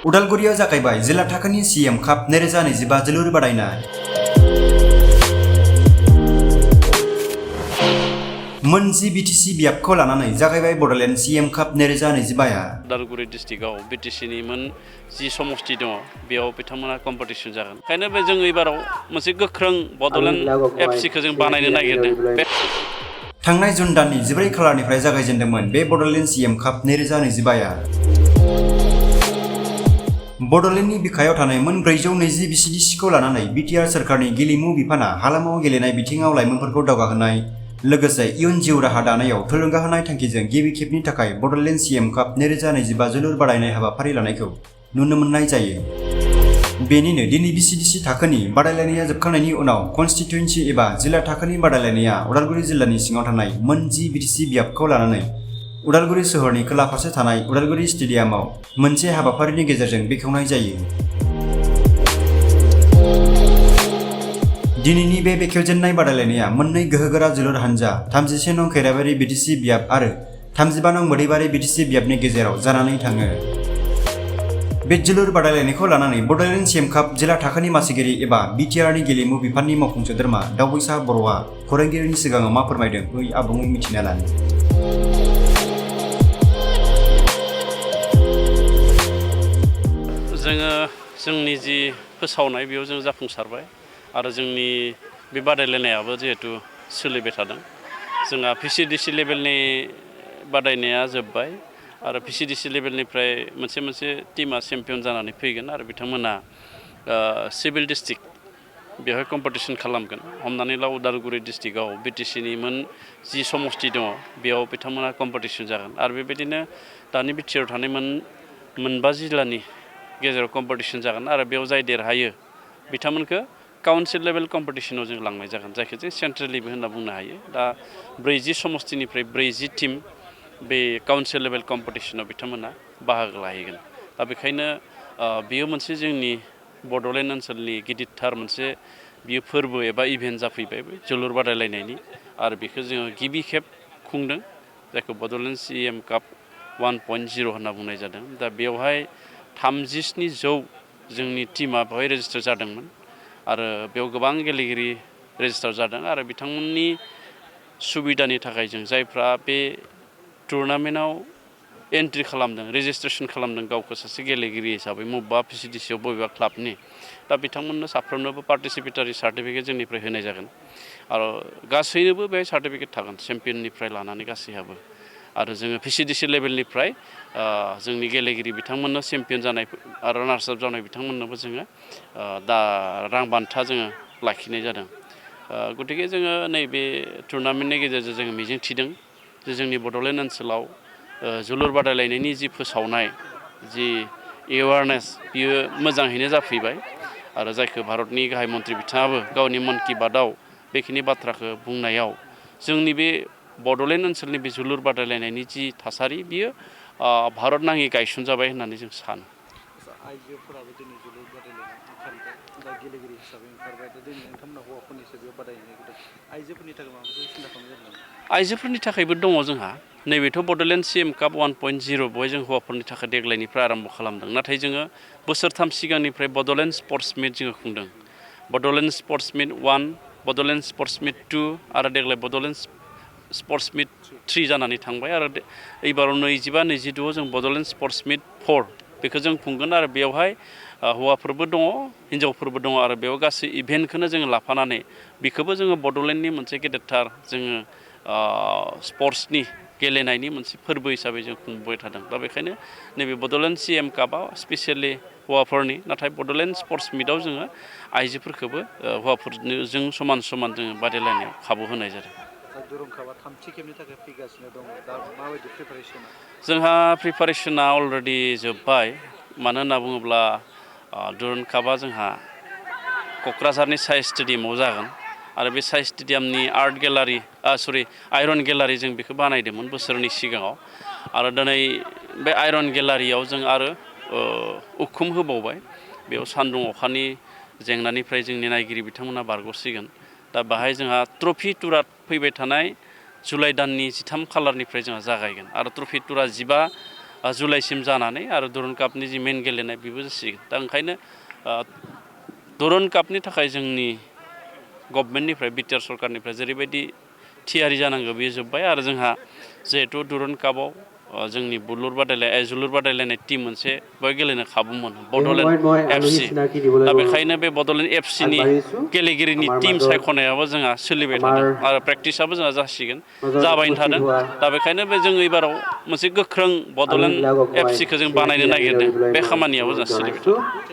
उदालगुरियाव जागायबाय जिल्ला थाखोनि CEM काप 2025 जोलुर बादायनाय। मोनजि BTC बियाबखौ लानानै जागायबाय बड'लेण्ड CEM काप 2025 आ। उदालगुरि डिस्ट्रिक्टआव BTCनि जि समस्ति दङ बेयाव बिथांमोना कम्पिटिसन जागोन। ओंखायनो जों एबाराव मोनसे गोख्रों बड'लेण्ड FCखौ जों बानायनो नागिरदों। थांनाय जुन दाननि 14 खालारनिफ्राय जागायजेन्दोंमोन बे बड'लेण्ड CEM काप 2025 आ। बड'लेण्डनि बिखायाव थानाय मोन 420 BCDCखौ लानानै BTR सोरखारनि गेलेमु बिफाना हालामाव गेलेनाय बिथिङाव लाइमोनफोरखौ दावगाहोनाय लोगोसे इयुन जिउ राहा दानायाव थुलुंगा होनाय थांखिजों गिबि खेबनि थाखाय बड'लेण्ड CEM काप 2025 जोलुर बादायनाय हाबाफारि लानायखौ नुनो मोननाय जायो। बेनिनो दिनै BCDC थाखोनि बादायलायनाया जोबखांनायनि उनाव कन्स्टिट्युएन्सि एबा जिल्ला थाखोनि बादायलायनाया उदालगुरि जिल्लानि सिङाव थानाय मोनजि BTC बियाबखौ लानानै उदालगुरि सोहोरनि खोला फारसे थानाय उदालगुरि स्टेडियामाव मोनसे हाबाफारिनि गेजेरजों बेखेवनाय जायो। दिनैनि बे बेखेवजेननाय बादायलायनाया मोननै गोहोगोरा जोलुर हानजा 31 नं खैराबारि BTC बियाब आरो 35 नं मोदैबारि BTC बियाबनि गेजेराव जानानै थाङो। बे जोलुर बादायलायनायखौ लानानै बड'लेण्ड CEM काप जिल्ला थाखोनि मासिगिरि एबा BTRनि गेलेमु बिफाननि मावफुं सोद्रोमा दावबैसा बर'आ खौरांगिरिनि सिगाङाव मा फोरमायदों बै आबुङै मिथिना लानो। जोङो जोंनि जि फोसावनाय बेयाव जों जाफुंसारबाय आरो जोंनि बे बादायलायनायाबो जिहेतु सोलिबाय थादों। जोंहा PCDC लेभेलनि बादायनाया जोब्बाय आरो PCDC लेभेलनिफ्राय मोनसे टीमा चेम्पियन जानानै फैगोन आरो बिथांमोना सिभिल डिस्ट्रिक्ट बेवहाय कम्पिटिसन खालामगोन। हमनानै ला उदालगुरि डिस्ट्रिक्टआव BTCनि जि समस्ति दङ बेयाव बिथांमोना कम्पिटिसन जागोन आरो बेबायदिनो दानि बिटिआर थानाय मोनबा जिल्लानि गेजेराव कम्पिटिसन जागोन आरो बेयाव जाय देरहायो बिथांमोनखौ काउन्सिल लेभेल कम्पिटिसनाव जों लांनाय जागोन जायखौ जों सेन्ट्रेलिबो होनना बुंनो हायो। दा 40 समस्तिनिफ्राय 40 टीम बे काउन्सिल लेभेल कम्पिटिसनाव बिथांमोना बाहागो लाहैगोन। दा बेखायनो बेयो मोनसे जोंनि बड'लेण्ड ओनसोलनि गिदिरथार मोनसे बियो फोरबो एबा इभेन्ट जाफैबाय जोलुर बादायलायनायनि आरो बेखौ जोङो गिबि खेब खुंदों जायखौ बड'लेण्ड CEM काप 1.0 होनना बुंनाय जादों। दा बेवहाय 37 जोंनि टीमा बेवहाय रेजिस्टार जादोंमोन आरो बेयाव गोबां गेलेगिरि रेजिस्टार जादों आरो बिथांमोननि सुबिदानि थाखाय जों जायफ्रा बे टुर्नामेन्टआव एन्ट्रि खालामदों रेजिस्ट्रेसन खालामदों गावखौ सासे गेलेगिरि हिसाबै बबेबा PCDCआव बबेबा क्लाबनि दा बिथांमोननो साफ्रोमनोबो पार्टिसिपेटारि सार्टिफिकेट जोंनिफ्राय होनाय जागोन आरो गासैनोबो बेहाय सार्टिफिकेट थागोन चेम्पियननिफ्राय लानानै गासैहाबो आरो जोङो PCDC लेभेलनिफ्राय जोंनि गेलेगिरि बिथांमोननो चेम्पियन जानाय आरो रानार्स आप जानाय बिथांमोननोबो जोङो दा रां बान्था जोङो लाखिनाय जादों। गतिके जोङो नैबे टुर्नामेन्टनि गेजेरजों जोङो मिजिंथिदों जे जोंनि बड'लेण्ड ओनसोलाव जोलुर बादायलायनायनि जि फोसावनाय जि एवारनेस बियो मोजाङैनो जाफैबाय आरो जायखौ भारतनि गाहाय मन्त्रि बिथाङाबो गावनि मन कि बातआव बेखिनि बाथ्राखौ बुंनायाव जोंनि बे बड'लेण्ड ओनसोलनि बे जोलुर बादायलायनायनि जि थासारि बियो भारत नाङै गायसनजाबाय होननानै जों सानो। आइजोफोराबो दिनै जोलुर बादायलायनायाव ओंखारबाय दा गेलेगिरि हिसाबै ओंखारबाय दा दिनै नोंथांमोना हौवाफोरनि हिसाबै बादायनो नागिरदों आइजोफोरनि थाखाय माबाफोर सिन्था खालामनाय जादों नामा? आइजोफोरनि थाखायबो दङ जोंहा नैबेथ' बड'लेण्ड CEM काप 1.0 बेवहाय जों हौवाफोरनि थाखाय देग्लायनिफ्राय आरम्भ खालामदों नाथाय जोङो बोसोरथाम सिगांनिफ्राय बड'लेण्ड स्पर्ट्स मिट जोङो खुंदों। बड'लेण्ड स्पर्ट्स मिट 1 बड'लेण्ड स्पर्ट्स मिट 2 आरो देग्लाय बड'लेण्ड स्पर्ट्स मिट 3 जानानै थांबाय आरो एबाराव 25-26 जों बड'लेण्ड स्पर्ट्स मिट 4 बेखौ जों खुंगोन आरो बेवहाय हौवाफोरबो दङ हिन्जावफोरबो दङ आरो बेयाव गासै इभेन्टखौनो जोङो लाफानानै बेखौबो जोङो बड'लेण्डनि मोनसे गेदेरथार जोङो स्पर्ट्सनि गेलेनायनि मोनसे फोरबो हिसाबै जों खुंबोबाय थादों। दा बेखायनो नैबे बड'लेण्ड CEM कापआ स्पेसियेलि हौवाफोरनि नाथाय बड'लेण्ड स्पर्ट्स मिटआव जोङो आइजोफोरखौबो हौवाफोरजों समान जोङो बादायलायनायाव खाबु होनाय जादों। जोंहा प्रिपारेसना अलरेडि जोब्बाय मानो होनना बुङोब्ला दुरुन कापआ जोंहा क'क्राझारनि साइ स्टेडियामाव जागोन आरो बे साइ स्टेडियामनि आयरन गेलारि जों बेखौ बानायदोंमोन बोसोरनि सिगाङाव आरो दिनै बे आयरन गेलारियाव जों आरो उखुम होबावबाय बेयाव सान्दुं अखानि जेंनानिफ्राय जोंनि नायगिरि बिथांमोना बारग'सिगोन। दा बाहाय जोंहा ट्रफि टुरा फैबाय थानाय जुलाइ दाननि 13 खालारनिफ्राय जोंहा जागायगोन आरो ट्रफि टुरा 15 जुलाइसिम जानानै आरो दुरुन कापनि जि मेन गेलेनाय बेबो जासिगोन दा ओंखायनो दुरुन कापनि थाखाय जोंनि गभर्नमेन्टनिफ्राय बिटिआर सरकारनिफ्राय जेरैबायदि थियारि जानांगौ बेयो जोब्बाय आरो जोंहा जिहेथु दुरुन कापआव जोंनि जोलुर बादायलायनाय टीम मोनसे बेवहाय गेलेनो खाबु मोनो बड'लेण्ड एफसि दा बेखायनो बे बड'लेण्ड एफसिनि गेलेगिरिनि टीम सायख'नायाबो जोंहा सोलिबाय थादों आरो प्रेक्टिसाबो जोंहा जासिगोन जाबायनो थादों दा बेखायनो बे जों एबाराव मोनसे गोख्रों बड'लेण्ड एफसिखौ जों बानायनो नागिरदों बे खामानियाबो जोंहा सोलिबाय थादों